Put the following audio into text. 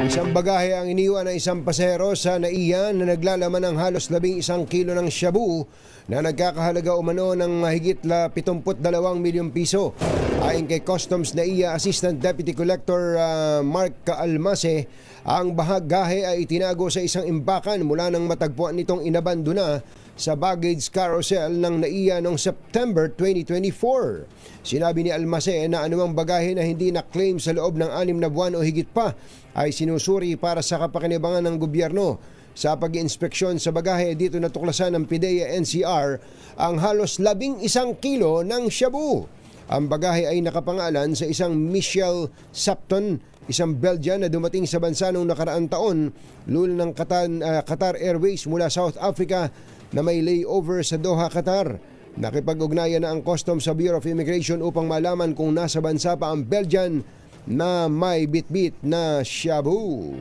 Isang bagahe ang iniwan ng isang pasahero sa NAIA na naglalaman ng halos 11 kilo ng shabu na nagkakahalaga umano ng mahigit 72 milyong piso. Ayon kay Customs NAIA Assistant Deputy Collector Mark Almase, ang bagahe ay itinago sa isang imbakan mula nang matagpuan nitong inabandona sa baggage carousel ng NAIA noong September 2024. Sinabi ni Almase na anumang bagahe na hindi na-claim sa loob ng 6 na buwan o higit pa ay sinusuri para sa kapakinabangan ng gobyerno. Sa pag-iinspeksyon sa bagahe, dito natuklasan ng PIDEA NCR ang halos 11 kilo ng shabu. Ang bagahe ay nakapangalan sa isang Michelle Sapton, isang Belgian na dumating sa bansa noong nakaraang taon, lula ng Qatar Airways mula South Africa na may layover sa Doha, Qatar. Nakipag-ugnayan na ang Customs sa Bureau of Immigration upang malaman kung nasa bansa pa ang Belgian na may bitbit na shabu.